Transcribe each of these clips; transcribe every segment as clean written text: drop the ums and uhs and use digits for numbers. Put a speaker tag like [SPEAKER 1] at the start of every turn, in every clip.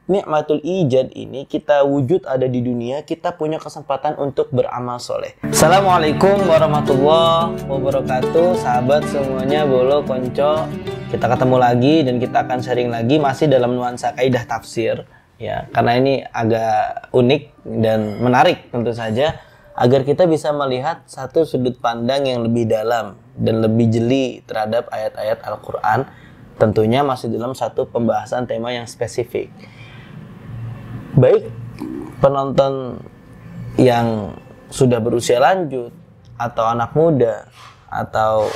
[SPEAKER 1] nikmatul ijad ini, kita wujud ada di dunia, kita punya kesempatan untuk beramal soleh. Assalamualaikum warahmatullahi wabarakatuh, sahabat semuanya, bolo, konco. Kita ketemu lagi dan kita akan sharing lagi masih dalam nuansa kaidah tafsir. Ya, karena ini agak unik dan menarik tentu saja, agar kita bisa melihat satu sudut pandang yang lebih dalam dan lebih jeli terhadap ayat-ayat Al-Quran. Tentunya masih dalam satu pembahasan tema yang spesifik. Baik penonton yang sudah berusia lanjut, atau anak muda, atau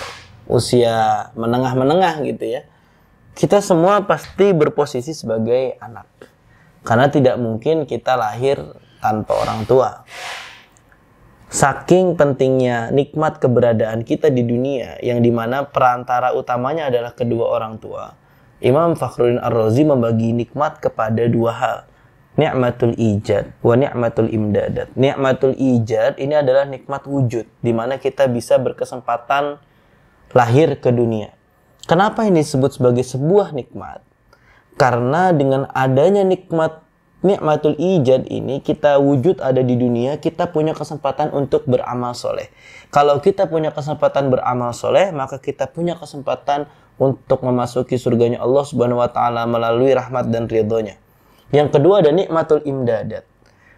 [SPEAKER 1] usia menengah-menengah gitu ya, kita semua pasti berposisi sebagai anak. Karena tidak mungkin kita lahir tanpa orang tua. Saking pentingnya nikmat keberadaan kita di dunia, yang dimana perantara utamanya adalah kedua orang tua, Imam Fakhruddin Ar-Razi membagi nikmat kepada dua hal. Ni'matul ijad wa ni'matul imdadat. Ni'matul ijad ini adalah nikmat wujud, di mana kita bisa berkesempatan lahir ke dunia. Kenapa ini disebut sebagai sebuah nikmat? Karena dengan adanya nikmatul ijad ini, kita wujud ada di dunia, kita punya kesempatan untuk beramal soleh. Kalau kita punya kesempatan beramal soleh, maka kita punya kesempatan untuk memasuki surganya Allah Subhanahu wa Ta'ala melalui rahmat dan ridhonya. Yang kedua ada nikmatul imdadat.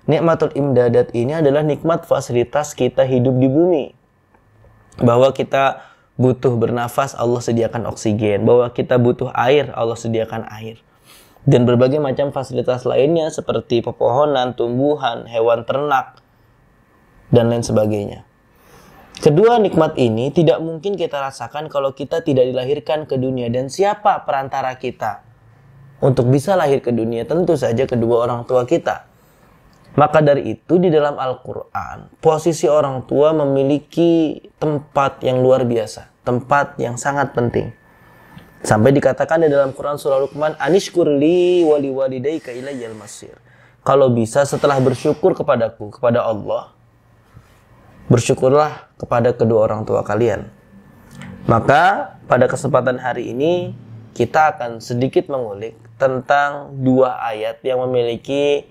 [SPEAKER 1] Nikmatul imdadat ini adalah nikmat fasilitas kita hidup di bumi. Bahwa kita butuh bernafas, Allah sediakan oksigen. Bahwa kita butuh air, Allah sediakan air. Dan berbagai macam fasilitas lainnya seperti pepohonan, tumbuhan, hewan ternak, dan lain sebagainya. Kedua nikmat ini tidak mungkin kita rasakan kalau kita tidak dilahirkan ke dunia. Dan siapa perantara kita untuk bisa lahir ke dunia? Tentu saja kedua orang tua kita. Maka dari itu di dalam Al-Quran, posisi orang tua memiliki tempat yang luar biasa, tempat yang sangat penting. Sampai dikatakan di dalam Quran surah Luqman, anishkurli wali walidayka ilayyal masir. Kalau bisa setelah bersyukur kepadaku, kepada Allah, bersyukurlah kepada kedua orang tua kalian. Maka pada kesempatan hari ini kita akan sedikit mengulik tentang dua ayat yang memiliki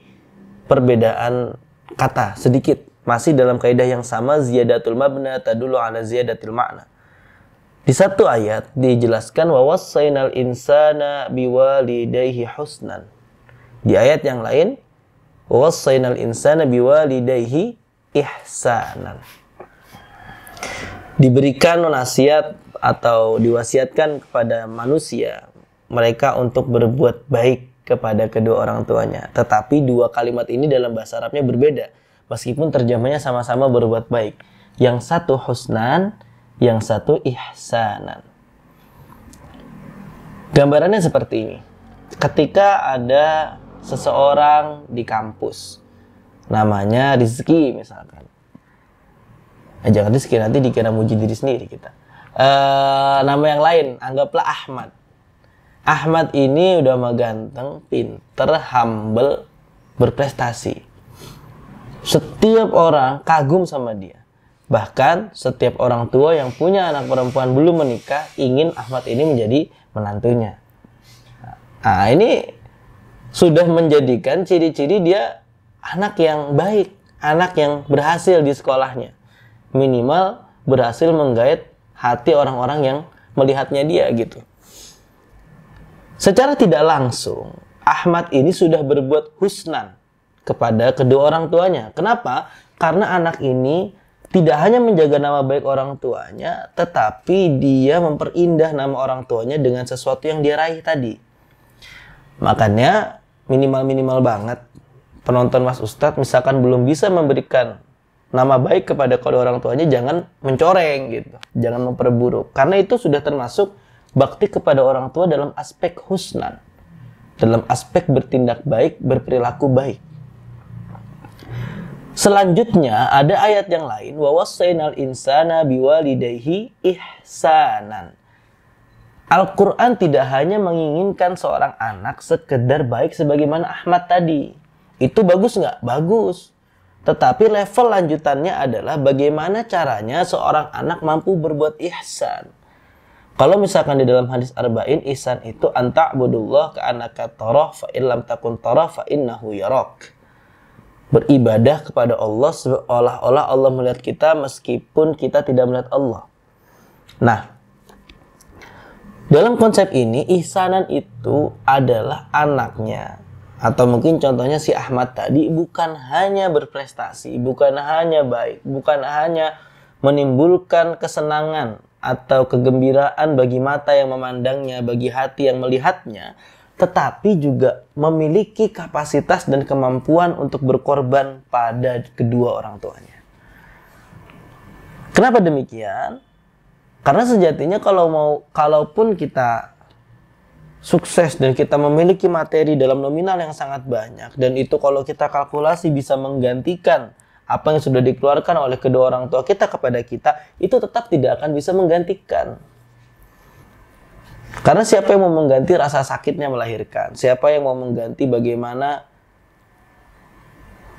[SPEAKER 1] perbedaan kata sedikit. Masih dalam kaidah yang sama, ziyadatul mabna tadullu ala ziyadatil ma'na. Di satu ayat dijelaskan wa wassaynal insana biwalidayhi husnan. Di ayat yang lain wa wassaynal insana biwalidayhi ihsanan. Diberikan nasihat atau diwasiatkan kepada manusia mereka untuk berbuat baik kepada kedua orang tuanya. Tetapi dua kalimat ini dalam bahasa Arabnya berbeda, meskipun terjemahnya sama-sama berbuat baik. Yang satu husnan, yang satu ihsanan. Gambarannya seperti ini. Ketika ada seseorang di kampus, namanya Rizky misalkan. Jangan Rizky, nanti dikira muji diri sendiri kita. Nama yang lain, anggaplah Ahmad. Ahmad ini udah mah ganteng, pinter, humble, berprestasi. Setiap orang kagum sama dia. Bahkan setiap orang tua yang punya anak perempuan belum menikah ingin Ahmad ini menjadi menantunya. Nah, ini sudah menjadikan ciri-ciri dia anak yang baik, anak yang berhasil di sekolahnya. Minimal berhasil menggait hati orang-orang yang melihatnya dia gitu. Secara tidak langsung, Ahmad ini sudah berbuat husnan kepada kedua orang tuanya. Kenapa? Karena anak ini tidak hanya menjaga nama baik orang tuanya, tetapi dia memperindah nama orang tuanya dengan sesuatu yang dia raih tadi. Makanya minimal-minimal banget penonton Mas Ustadz misalkan belum bisa memberikan nama baik kepada kedua orang tuanya, jangan mencoreng gitu, jangan memperburuk. Karena itu sudah termasuk bakti kepada orang tua dalam aspek husnan, dalam aspek bertindak baik, berperilaku baik. Selanjutnya ada ayat yang lain, wa wassaynal insana biwalidayhi ihsanan. Al-Quran tidak hanya menginginkan seorang anak sekedar baik sebagaimana Ahmad tadi. Itu bagus nggak? Bagus. Tetapi level lanjutannya adalah bagaimana caranya seorang anak mampu berbuat ihsan. Kalau misalkan di dalam hadis arba'in, ihsan itu anta'budullah ka'annaka tarah fa illam takun tarah fa innahu yarak. Beribadah kepada Allah seolah-olah Allah melihat kita meskipun kita tidak melihat Allah. Nah, dalam konsep ini ihsanan itu adalah anaknya, atau mungkin contohnya si Ahmad tadi, bukan hanya berprestasi, bukan hanya baik, bukan hanya menimbulkan kesenangan atau kegembiraan bagi mata yang memandangnya, bagi hati yang melihatnya, tetapi juga memiliki kapasitas dan kemampuan untuk berkorban pada kedua orang tuanya. Kenapa demikian? Karena sejatinya kalaupun kita sukses dan kita memiliki materi dalam nominal yang sangat banyak, dan itu kalau kita kalkulasi bisa menggantikan apa yang sudah dikeluarkan oleh kedua orang tua kita kepada kita, itu tetap tidak akan bisa menggantikan. Karena siapa yang mau mengganti rasa sakitnya melahirkan? Siapa yang mau mengganti bagaimana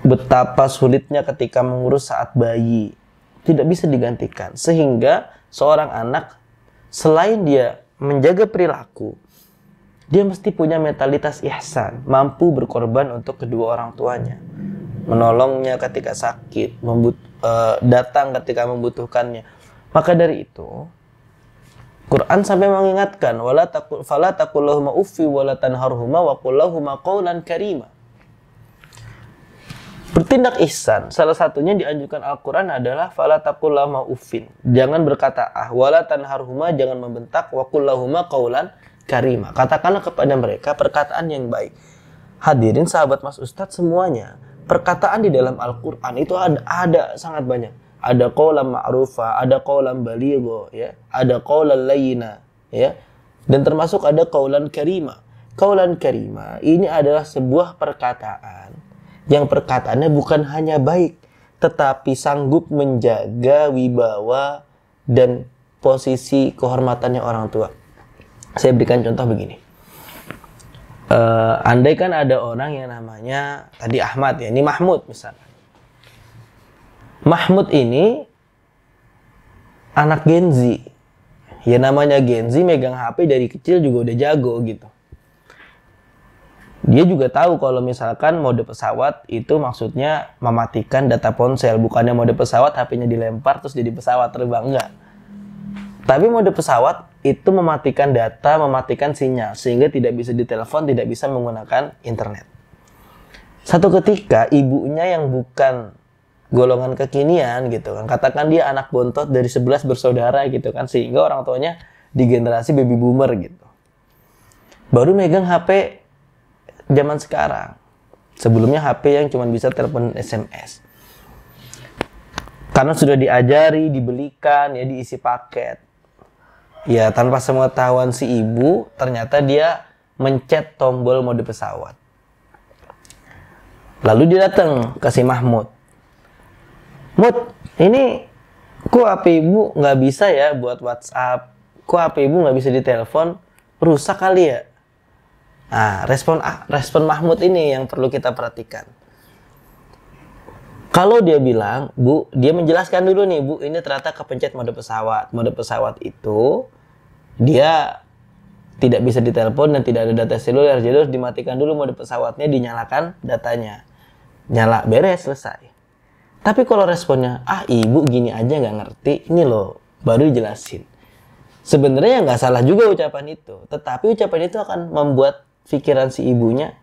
[SPEAKER 1] betapa sulitnya ketika mengurus saat bayi? Tidak bisa digantikan. Sehingga seorang anak, selain dia menjaga perilaku, dia mesti punya mentalitas ihsan, mampu berkorban untuk kedua orang tuanya, menolongnya ketika sakit, datang ketika membutuhkannya. Maka dari itu, Quran sampai mengingatkan, fala taqul lahuma uffi wa la tanharhuma wa qul lahuma qawlan karima. Bertindak ihsan, salah satunya dianjurkan Al-Quran adalah fala taqul lahuma uffin. Jangan berkata wa la tanharhuma, jangan membentak, wa qul lahuma qawlan karima. Katakanlah kepada mereka perkataan yang baik. Hadirin sahabat Mas Ustadz semuanya, perkataan di dalam Al-Quran itu ada sangat banyak. Ada qaulan ma'rufa, ada qaulan baligho, ya, ada qaulan layyina, ya. Dan termasuk ada qaulan karima. Qaulan karima ini adalah sebuah perkataan yang perkataannya bukan hanya baik, tetapi sanggup menjaga wibawa dan posisi kehormatannya orang tua. Saya berikan contoh begini. Andai kan ada orang yang namanya tadi Ahmad, ya, ini Mahmud misalnya. Mahmud ini anak Gen Z. Ya namanya Gen Z, megang HP dari kecil juga udah jago gitu. Dia juga tahu kalau misalkan mode pesawat itu maksudnya mematikan data ponsel, bukannya mode pesawat HP-nya dilempar terus jadi pesawat terbang, enggak. Tapi mode pesawat itu mematikan data, mematikan sinyal, sehingga tidak bisa ditelepon, tidak bisa menggunakan internet. Satu ketika ibunya yang bukan golongan kekinian gitu kan, katakan dia anak bontot dari 11 bersaudara gitu kan, sehingga orang tuanya di generasi baby boomer gitu, baru megang HP zaman sekarang. Sebelumnya HP yang cuma bisa telepon SMS, karena sudah diajari, dibelikan, ya, diisi paket. Ya, tanpa sepengetahuan si ibu, ternyata dia mencet tombol mode pesawat. Lalu dia datang ke si Mahmud. Mud, ini kok HP ibu nggak bisa ya buat WhatsApp? Kok HP ibu nggak bisa ditelepon? Rusak kali ya? Nah, respon Mahmud ini yang perlu kita perhatikan. Kalau dia bilang, Bu, dia menjelaskan dulu nih, Bu, ini ternyata kepencet mode pesawat. Mode pesawat itu dia tidak bisa ditelepon dan tidak ada data seluler, jadi harus dimatikan dulu mode pesawatnya, dinyalakan datanya. Nyala, beres, selesai. Tapi kalau responnya, ibu gini aja nggak ngerti, ini loh, baru jelasin. Sebenarnya nggak salah juga ucapan itu, tetapi ucapan itu akan membuat pikiran si ibunya,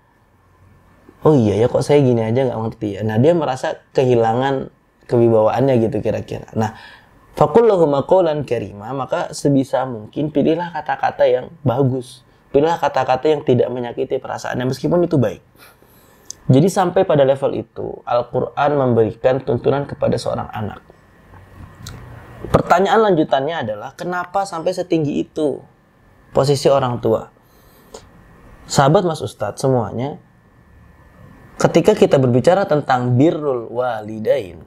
[SPEAKER 1] oh iya ya, kok saya gini aja nggak ngerti ya. Nah, dia merasa kehilangan kewibawaannya gitu kira-kira. Nah, faqul lahuma qawlan karima, maka sebisa mungkin pilihlah kata-kata yang bagus. Pilihlah kata-kata yang tidak menyakiti perasaannya meskipun itu baik. Jadi sampai pada level itu, Al-Quran memberikan tuntunan kepada seorang anak. Pertanyaan lanjutannya adalah, kenapa sampai setinggi itu posisi orang tua? Sahabat Mas Ustadz semuanya, ketika kita berbicara tentang birrul walidain,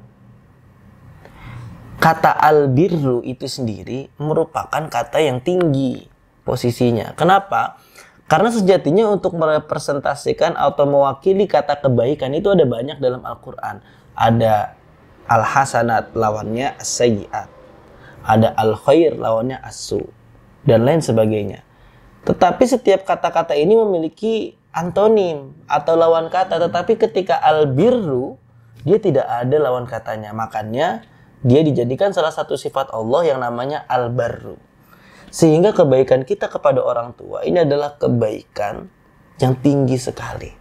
[SPEAKER 1] kata al-birru itu sendiri merupakan kata yang tinggi posisinya. Kenapa? Karena sejatinya untuk merepresentasikan atau mewakili kata kebaikan itu ada banyak dalam Al-Quran. Ada al-hasanat lawannya as-sayyi'at. Ada al-khair lawannya as-su. dan lain sebagainya. Tetapi setiap kata-kata ini memiliki antonim atau lawan kata, tetapi ketika albirru dia tidak ada lawan katanya. Makanya dia dijadikan salah satu sifat Allah yang namanya albarru. Sehingga kebaikan kita kepada orang tua ini adalah kebaikan yang tinggi sekali.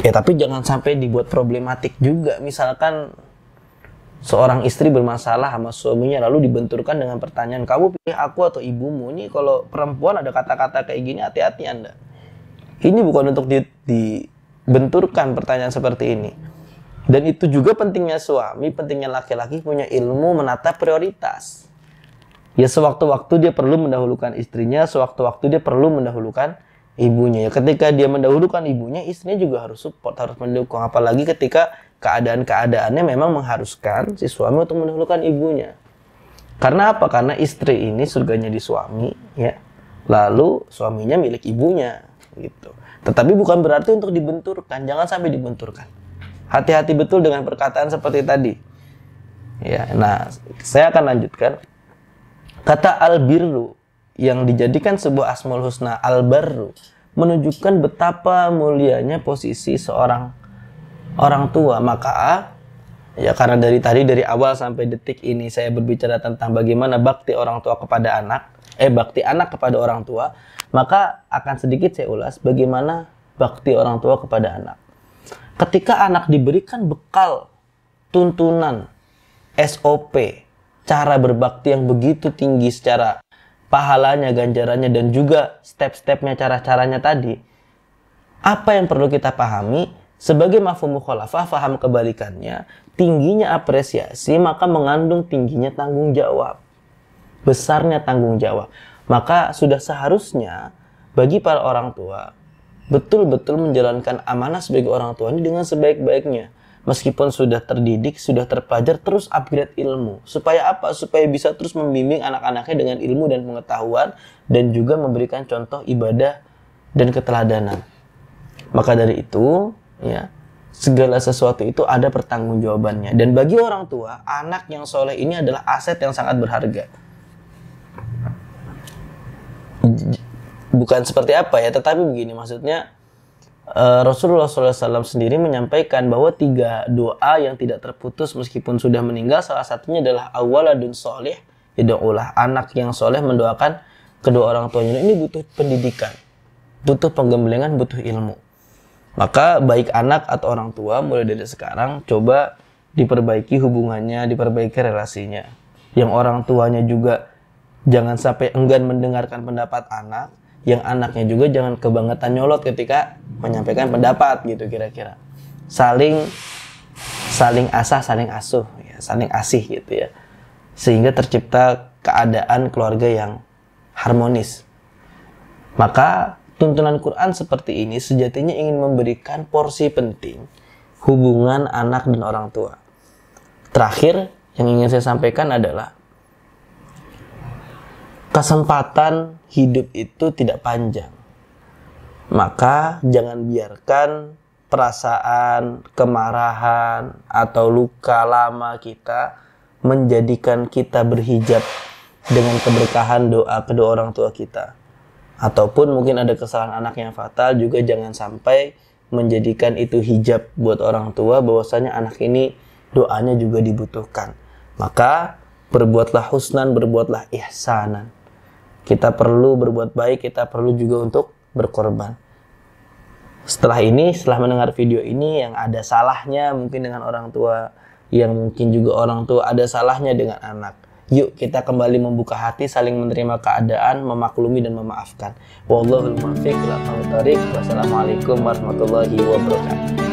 [SPEAKER 1] Ya, tapi jangan sampai dibuat problematik juga. Misalkan seorang istri bermasalah sama suaminya lalu dibenturkan dengan pertanyaan, kamu pilih aku atau ibumu? Ini kalau perempuan ada kata-kata kayak gini, hati-hati Anda. Ini bukan untuk dibenturkan pertanyaan seperti ini. Dan itu juga pentingnya suami, pentingnya laki-laki punya ilmu menata prioritas. Ya, sewaktu-waktu dia perlu mendahulukan istrinya, sewaktu-waktu dia perlu mendahulukan ibunya. Ya, ketika dia mendahulukan ibunya, istrinya juga harus support, harus mendukung. Apalagi ketika keadaan-keadaannya memang mengharuskan si suami untuk mendahulukan ibunya. Karena apa? Karena istri ini surganya di suami, ya. Lalu suaminya milik ibunya, gitu. Tetapi bukan berarti untuk dibenturkan, jangan sampai dibenturkan. Hati-hati betul dengan perkataan seperti tadi. Ya, nah, saya akan lanjutkan. Kata albirru yang dijadikan sebuah asmaul husna, albarru, menunjukkan betapa mulianya posisi seorang orang tua. Maka ya, karena dari awal sampai detik ini saya berbicara tentang bagaimana bakti orang tua kepada anak, bakti anak kepada orang tua, maka akan sedikit saya ulas bagaimana bakti orang tua kepada anak. Ketika anak diberikan bekal, tuntunan, SOP, cara berbakti yang begitu tinggi secara pahalanya, ganjarannya, dan juga step-stepnya, cara-caranya tadi, apa yang perlu kita pahami? Sebagai mafhum mukhalafah, faham kebalikannya, tingginya apresiasi maka mengandung tingginya tanggung jawab, besarnya tanggung jawab. Maka sudah seharusnya bagi para orang tua betul-betul menjalankan amanah sebagai orang tua ini dengan sebaik-baiknya. Meskipun sudah terdidik, sudah terpelajar, terus upgrade ilmu. Supaya apa? Supaya bisa terus membimbing anak-anaknya dengan ilmu dan pengetahuan, dan juga memberikan contoh ibadah dan keteladanan. Maka dari itu, ya, segala sesuatu itu ada pertanggungjawabannya. Dan bagi orang tua, anak yang soleh ini adalah aset yang sangat berharga. Bukan seperti apa ya, tetapi begini maksudnya, Rasulullah SAW sendiri menyampaikan bahwa 3 doa yang tidak terputus meskipun sudah meninggal, salah satunya adalah awaladun soleh yad'ulah, anak yang soleh mendoakan kedua orang tuanya. Ini butuh pendidikan, butuh penggembelengan, butuh ilmu. Maka baik anak atau orang tua mulai dari sekarang coba diperbaiki hubungannya, diperbaiki relasinya. Yang orang tuanya juga jangan sampai enggan mendengarkan pendapat anak, yang anaknya juga jangan kebangetan nyolot ketika menyampaikan pendapat, gitu kira-kira. Saling asah, saling asuh, ya, saling asih gitu ya. Sehingga tercipta keadaan keluarga yang harmonis. Maka tuntunan Quran seperti ini sejatinya ingin memberikan porsi penting hubungan anak dan orang tua. Terakhir yang ingin saya sampaikan adalah kesempatan hidup itu tidak panjang. Maka jangan biarkan perasaan, kemarahan, atau luka lama kita menjadikan kita berhijab dengan keberkahan doa kedua orang tua kita. Ataupun mungkin ada kesalahan anak yang fatal, juga jangan sampai menjadikan itu hijab buat orang tua bahwasanya anak ini doanya juga dibutuhkan. Maka berbuatlah husnan, berbuatlah ihsanan. Kita perlu berbuat baik, kita perlu juga untuk berkorban. Setelah mendengar video ini yang ada salahnya mungkin dengan orang tua, yang mungkin juga orang tua ada salahnya dengan anak, yuk kita kembali membuka hati, saling menerima keadaan, memaklumi dan memaafkan. Wallahul muwaffiq ila aqwamit thoriq. Wassalamualaikum warahmatullahi wabarakatuh.